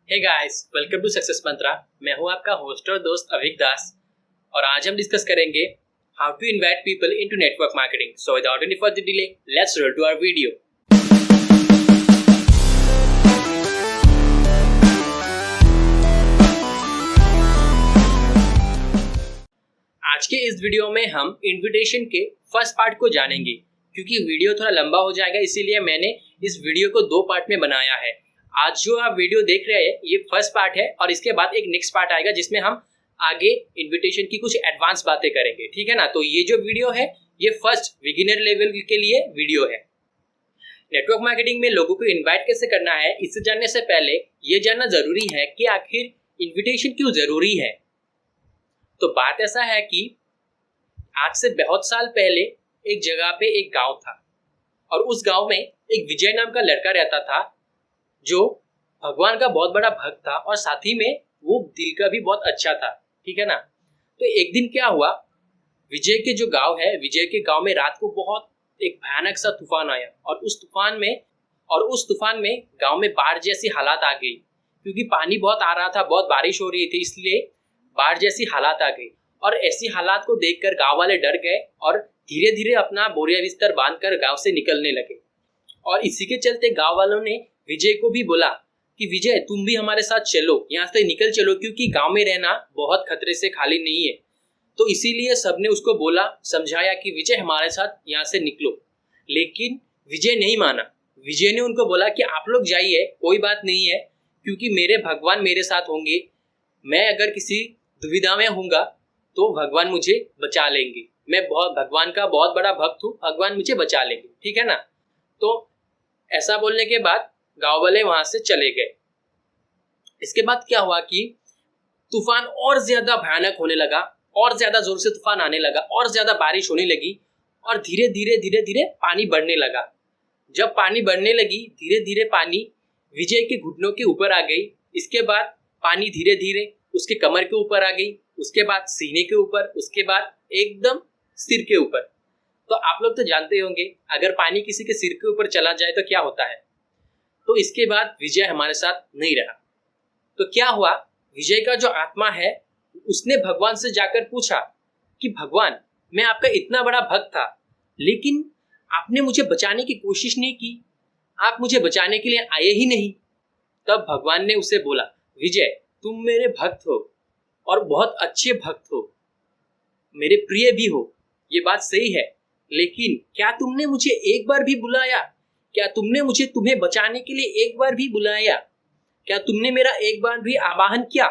Hey guys, welcome to success Mantra. मैं हूं आपका होस्ट और दोस्त अभिक दास और आज हम डिस्कस करेंगे how to invite people into network marketing. So without any further delay, let's roll to our video. आज के इस वीडियो में हम इनविटेशन के फर्स्ट पार्ट को जानेंगे। क्योंकि वीडियो थोड़ा लंबा हो जाएगा, इसीलिए मैंने इस वीडियो को दो पार्ट में बनाया है। आज जो आप वीडियो देख रहे हैं ये फर्स्ट पार्ट है और इसके बाद एक नेक्स्ट पार्ट आएगा जिसमें हम आगे इनविटेशन की कुछ एडवांस बातें करेंगे, ठीक है ना। तो ये जो वीडियो है ये फर्स्ट बिगिनर लेवल के लिए वीडियो है। नेटवर्क मार्केटिंग में लोगों को इन्वाइट कैसे करना है, इससे जानने से पहले ये जानना जरूरी है कि आखिर इन्विटेशन क्यों जरूरी है। तो बात ऐसा है कि आज से बहुत साल पहले एक जगह पे एक गांव था और उस गांव में एक विजय नाम का लड़का रहता था जो भगवान का बहुत बड़ा भक्त था और साथ ही में वो दिल का भी बहुत अच्छा था, ठीक है ना। तो एक दिन क्या हुआ, विजय के जो गांव है, विजय के गांव में रात को बहुत एक भयानक सा तूफान आया और उस तूफान में गांव में बाढ़ जैसी हालात आ गई। क्योंकि पानी बहुत आ रहा था, बहुत बारिश हो रही थी, इसलिए बाढ़ जैसी हालात आ गई। और ऐसी हालात को देखकर गांव वाले डर गए और धीरे धीरे अपना बोरिया बिस्तर बांधकर गांव से निकलने लगे। और इसी के चलते गांव वालों ने विजय को भी बोला कि विजय तुम भी हमारे साथ चलो, यहाँ से निकल चलो, क्योंकि गांव में रहना बहुत खतरे से खाली नहीं है। तो इसीलिए सबने उसको बोला, समझाया कि विजय हमारे साथ यहाँ से निकलो। लेकिन विजय नहीं माना। विजय ने उनको बोला कि आप लोग जाइए, कोई बात नहीं है, क्योंकि मेरे भगवान मेरे साथ होंगे। मैं अगर किसी दुविधा में होऊंगा तो भगवान मुझे बचा लेंगे। मैं भगवान का बहुत बड़ा भक्त हूँ, भगवान मुझे बचा लेंगे, ठीक है ना। तो ऐसा बोलने के बाद गांव वाले वहां से चले गए। इसके बाद क्या हुआ कि तूफान और ज्यादा भयानक होने लगा, और ज्यादा जोर से तूफान आने लगा, और ज्यादा बारिश होने लगी और धीरे धीरे पानी बढ़ने लगा। जब पानी बढ़ने लगी, धीरे धीरे पानी विजय के घुटनों के ऊपर आ गई। इसके बाद पानी धीरे धीरे उसके कमर के ऊपर आ गई, उसके बाद सीने के ऊपर, उसके बाद एकदम सिर के ऊपर। तो आप लोग तो जानते होंगे अगर पानी किसी के सिर के ऊपर चला जाए तो क्या होता है। तो इसके बाद विजय हमारे साथ नहीं रहा। तो क्या हुआ, विजय का जो आत्मा है उसने भगवान से जाकर पूछा कि भगवान, मैं आपका इतना बड़ा भक्त था, लेकिन आपने मुझे बचाने की कोशिश नहीं की, आप मुझे बचाने के लिए आए ही नहीं। तब भगवान ने उसे बोला, विजय तुम मेरे भक्त हो और बहुत अच्छे भक्त हो, मेरे प्रिय भी हो, ये बात सही है, लेकिन क्या तुमने मुझे एक बार भी बुलाया? क्या तुमने मुझे तुम्हें बचाने के लिए एक बार भी बुलाया? क्या तुमने मेरा एक बार भी आवाहन किया?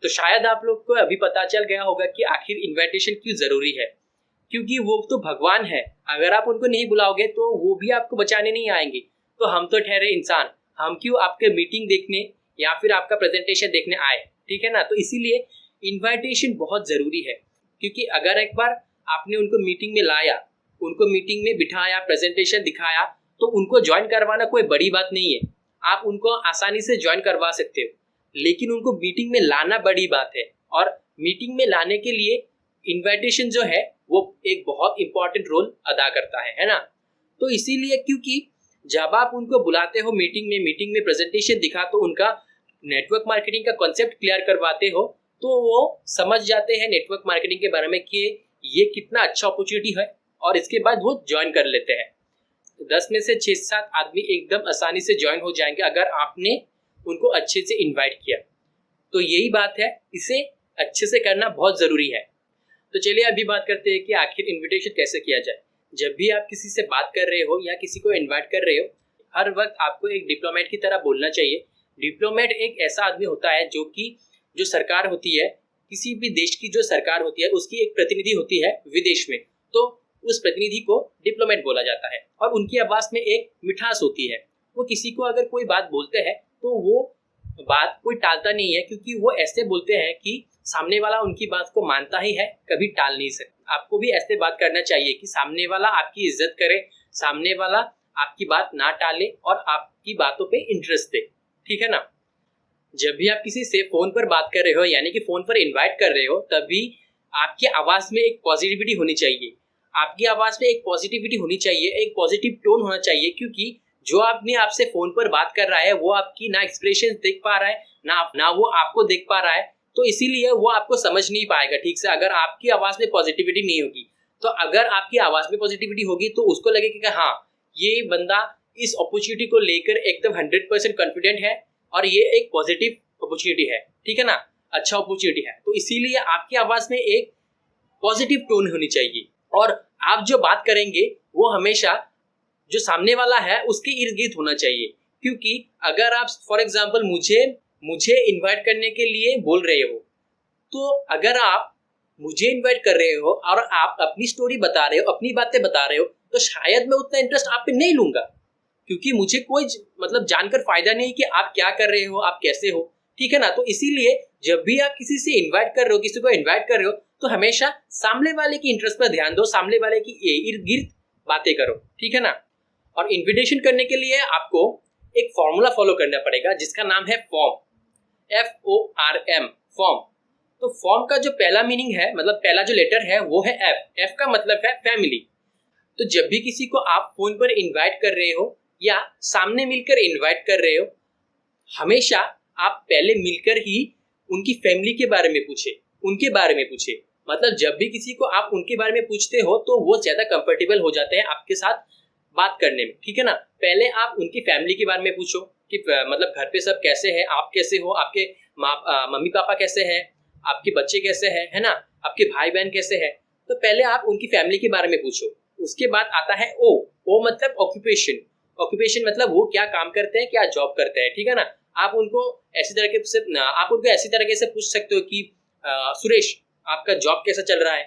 तो शायद आप लोग को अभी पता चल गया होगा कि आखिर इनविटेशन क्यों जरूरी है। क्योंकि वो तो भगवान है, अगर आप उनको नहीं बुलाओगे तो वो भी आपको बचाने नहीं आएंगे। तो हम तो ठहरे इंसान, हम क्यों आपके मीटिंग देखने या फिर आपका प्रेजेंटेशन देखने आए, ठीक है ना। तो इसीलिए इन्विटेशन बहुत जरूरी है। क्योंकि अगर एक बार आपने उनको मीटिंग में लाया, उनको मीटिंग में बिठाया, प्रेजेंटेशन दिखाया, तो उनको ज्वाइन करवाना कोई बड़ी बात नहीं है। आप उनको आसानी से ज्वाइन करवा सकते हो, लेकिन उनको मीटिंग में लाना बड़ी बात है। और मीटिंग में लाने के लिए इनविटेशन जो है वो एक बहुत इंपॉर्टेंट रोल अदा करता है ना। तो इसीलिए क्योंकि जब आप उनको बुलाते हो मीटिंग में प्रेजेंटेशन दिखा, तो उनका नेटवर्क मार्केटिंग का कॉन्सेप्ट क्लियर करवाते हो, तो वो समझ जाते हैं नेटवर्क मार्केटिंग के बारे में कि ये कितना अच्छा अपॉर्चुनिटी है, और इसके बाद वो ज्वाइन कर लेते हैं। 10 में से 6-7 आदमी एकदम आसानी से ज्वाइन हो जाएंगे अगर आपने उनको अच्छे से इनवाइट किया। तो यही बात है, इसे अच्छे से करना बहुत जरूरी है। तो चलिए अभी बात करते हैं कि आखिर इनविटेशन कैसे किया जाए। जब भी आप किसी से बात कर रहे हो या किसी को इन्वाइट कर रहे हो, हर वक्त आपको एक डिप्लोमेट की तरह बोलना चाहिए। डिप्लोमेट एक ऐसा आदमी होता है जो सरकार होती है, किसी भी देश की जो सरकार होती है उसकी एक प्रतिनिधि होती है विदेश में, तो उस प्रतिनिधि को डिप्लोमेट बोला जाता है। और उनकी आवाज में एक मिठास होती है। वो किसी को अगर कोई बात बोलते हैं तो वो बात कोई टालता नहीं है, क्योंकि वो ऐसे बोलते हैं कि सामने वाला उनकी बात को मानता ही है, कभी टाल नहीं सकता। आपको भी ऐसे बात करना चाहिए कि सामने वाला आपकी इज्जत करे, सामने वाला आपकी बात ना टाले और आपकी बातों पे इंटरेस्ट दे, ठीक है ना। जब भी आप किसी से फोन पर बात कर रहे हो, यानी कि फोन पर इनवाइट कर रहे हो, तभी आपकी आवाज में एक पॉजिटिविटी होनी चाहिए। आपकी आवाज में एक पॉजिटिविटी होनी चाहिए, एक पॉजिटिव टोन होना चाहिए। क्योंकि जो आदमी आपसे फोन पर बात कर रहा है वो आपकी ना एक्सप्रेशन देख पा रहा है, ना वो आपको देख पा रहा है, तो इसीलिए वो आपको समझ नहीं पाएगा ठीक से। अगर आपकी आवाज में पॉजिटिविटी नहीं होगी, तो अगर आपकी आवाज में पॉजिटिविटी होगी तो उसको लगेगा कि हाँ, ये बंदा इस अपॉर्चुनिटी को लेकर एकदम 100% कॉन्फिडेंट है और ये एक पॉजिटिव अपॉर्चुनिटी है, ठीक है ना, अच्छा अपॉर्चुनिटी है। तो इसीलिए आपकी आवाज में एक पॉजिटिव टोन होनी चाहिए और आप जो बात करेंगे वो हमेशा जो सामने वाला है उसके इर्द गिर्द होना चाहिए। क्योंकि अगर आप फॉर एग्जाम्पल मुझे इन्वाइट करने के लिए बोल रहे हो, तो अगर आप मुझे इन्वाइट कर रहे हो और आप अपनी स्टोरी बता रहे हो, अपनी बातें बता रहे हो, तो शायद मैं उतना इंटरेस्ट आप पे नहीं लूंगा, क्योंकि मुझे कोई मतलब जानकर फायदा नहीं कि आप क्या कर रहे हो, आप कैसे हो, ठीक है ना। तो इसीलिए जब भी आप किसी से इन्वाइट कर रहे हो, किसी को इन्वाइट कर रहे हो, तो हमेशा सामने वाले की इंटरेस्ट पर ध्यान दो, सामने वाले की इर्द गिर्द बातें करो, ठीक है ना। और इन्विटेशन करने के लिए आपको एक फॉर्मूला फॉलो करना पड़ेगा जिसका नाम है फॉर्म, FORM, फॉर्म। तो फॉर्म का जो पहला मीनिंग है, मतलब पहला जो लेटर है वो है F का मतलब है फैमिली। तो जब भी किसी को आप फोन पर इन्वाइट कर रहे हो या सामने मिलकर इन्वाइट कर रहे हो, हमेशा आप पहले मिलकर ही उनकी फैमिली के बारे में पूछे, उनके बारे में पूछे। मतलब जब भी किसी को आप उनके बारे में पूछते हो तो वो ज्यादा कंफर्टेबल हो जाते हैं आपके साथ बात करने में, ठीक है ना। पहले आप उनकी फैमिली के बारे में पूछो कि मतलब घर पे सब कैसे हैं, आप कैसे हो, आपके मम्मी पापा कैसे हैं, आपके बच्चे कैसे हैं, है ना, आपके भाई बहन कैसे हैं। तो पहले आप उनकी फैमिली के बारे में पूछो। उसके बाद आता है ओ मतलब ऑक्यूपेशन। ऑक्यूपेशन मतलब वो क्या काम करते हैं, क्या जॉब करते हैं, ठीक है ना। आप उनको ऐसी तरीके से पूछ सकते हो कि सुरेश आपका जॉब कैसा चल रहा है।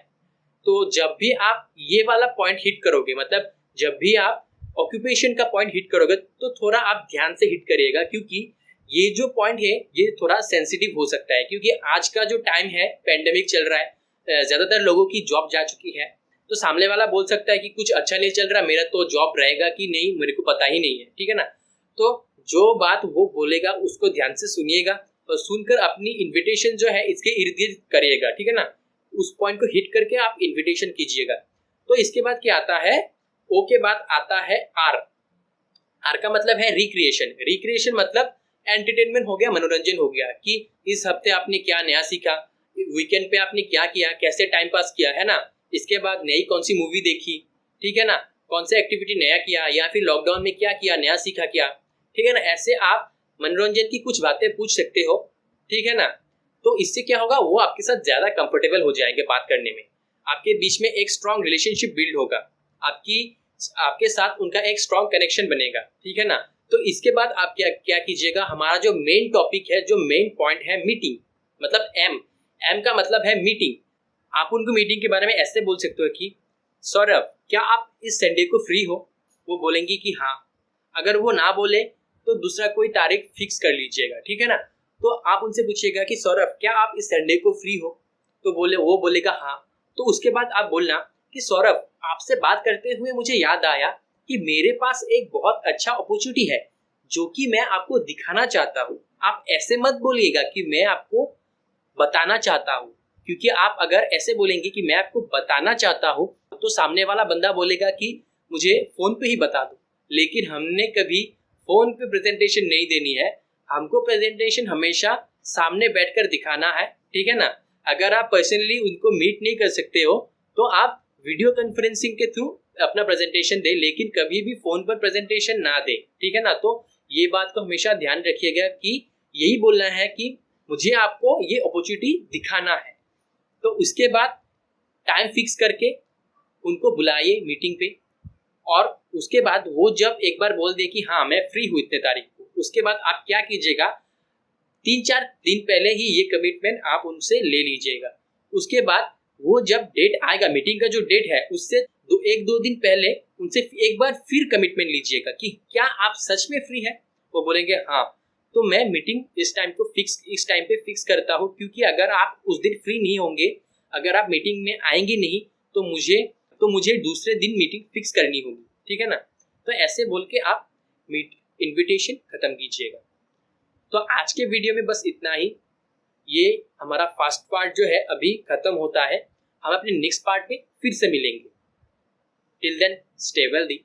तो जब भी आप ये वाला पॉइंट हिट करोगे, मतलब जब भी आप ऑक्यूपेशन का पॉइंट हिट करोगे, तो थोड़ा आप ध्यान से हिट करिएगा, क्योंकि ये जो पॉइंट है ये थोड़ा सेंसिटिव हो सकता है। क्योंकि आज का जो टाइम है, पेंडेमिक चल रहा है, ज्यादातर लोगों की जॉब जा चुकी है, तो सामने वाला बोल सकता है कि कुछ अच्छा नहीं चल रहा, मेरा तो जॉब रहेगा कि नहीं मेरे को पता ही नहीं है, ठीक है ना। तो जो बात वो बोलेगा उसको ध्यान से सुनिएगा और सुनकर अपनी इन्विटेशन जो है इसके इर्द गिर्द करिएगा, ठीक है ना। उस पॉइंट को हिट करके आप इन्विटेशन कीजिएगा। तो इसके बाद क्या आता है, ओ के बाद आता है आर। आर का मतलब है रिक्रिएशन। रिक्रिएशन मतलब एंटरटेनमेंट हो गया, मनोरंजन हो गया, कि इस हफ्ते आपने क्या नया सीखा, वीकेंड पे आपने क्या किया, कैसे टाइम पास किया, है ना। इसके बाद नई कौन सी मूवी देखी, ठीक है ना, कौन सा एक्टिविटी नया किया, या फिर लॉकडाउन में क्या किया, नया सीखा क्या, ठीक है ना। ऐसे आप मनोरंजन की कुछ बातें पूछ सकते हो, ठीक है ना। तो इससे क्या होगा, वो आपके साथ ज्यादा कंफर्टेबल हो जाएंगे बात करने में, आपके बीच में एक स्ट्रॉन्ग रिलेशनशिप बिल्ड होगा, आपके साथ उनका एक स्ट्रॉन्ग कनेक्शन बनेगा, ठीक है ना। तो इसके बाद आप क्या कीजिएगा, हमारा जो मेन टॉपिक है, जो मेन पॉइंट है, मीटिंग, मतलब एम का मतलब है मीटिंग। आप उनको मीटिंग के बारे में ऐसे बोल सकते हो कि सौरभ क्या आप इस संडे को फ्री हो। वो बोलेंगी कि हाँ। अगर वो ना बोले तो दूसरा कोई तारीख फिक्स कर लीजिएगा, ठीक है ना। तो आप उनसे पूछिएगा कि सौरभ क्या आप इस संडे को फ्री हो, तो वो बोलेगा हाँ। तो उसके बाद आप बोलना कि सौरभ आपसे बात करते हुए मुझे याद आया कि मेरे पास एक बहुत अच्छा अपॉर्चुनिटी है जो कि मैं आपको दिखाना चाहता हूँ। आप ऐसे मत बोलिएगा कि मैं आपको बताना चाहता हूँ, क्योंकि आप अगर ऐसे बोलेंगे कि मैं आपको बताना चाहता हूँ तो सामने वाला बंदा बोलेगा कि मुझे फोन पे ही बता दो। लेकिन हमने कभी फोन पे प्रेजेंटेशन नहीं देनी है, हमको प्रेजेंटेशन हमेशा सामने बैठकर दिखाना है, ठीक है ना। अगर आप पर्सनली उनको मीट नहीं कर सकते हो तो आप वीडियो कॉन्फ्रेंसिंग के थ्रू अपना प्रेजेंटेशन दे, लेकिन कभी भी फोन पर प्रेजेंटेशन ना दे, ठीक है ना। तो ये बात को हमेशा ध्यान रखिएगा कि यही बोलना है कि मुझे आपको ये अपॉर्चुनिटी दिखाना है। तो उसके बाद टाइम फिक्स करके उनको बुलाइए मीटिंग पे, और उसके बाद वो जब एक बार बोल दे कि हाँ मैं फ्री हूँ इतने तारीख को, उसके बाद आप क्या कीजिएगा, 3-4 दिन पहले ही ये कमिटमेंट आप उनसे ले लीजिएगा। उसके बाद वो जब डेट आएगा, मीटिंग का जो डेट है उससे 1-2 दिन पहले उनसे एक बार फिर कमिटमेंट लीजिएगा कि क्या आप सच में फ्री है। वो बोलेंगे हाँ, तो मैं मीटिंग इस टाइम पे फिक्स करता हूँ, क्योंकि अगर आप उस दिन फ्री नहीं होंगे, अगर आप मीटिंग में आएंगे नहीं तो मुझे दूसरे दिन मीटिंग फिक्स करनी होगी, ठीक है ना। तो ऐसे बोल के आप इन्विटेशन खत्म कीजिएगा। तो आज के वीडियो में बस इतना ही। ये हमारा फर्स्ट पार्ट जो है अभी खत्म होता है, हम अपने नेक्स्ट पार्ट में फिर से मिलेंगे। Till then stay wealthy.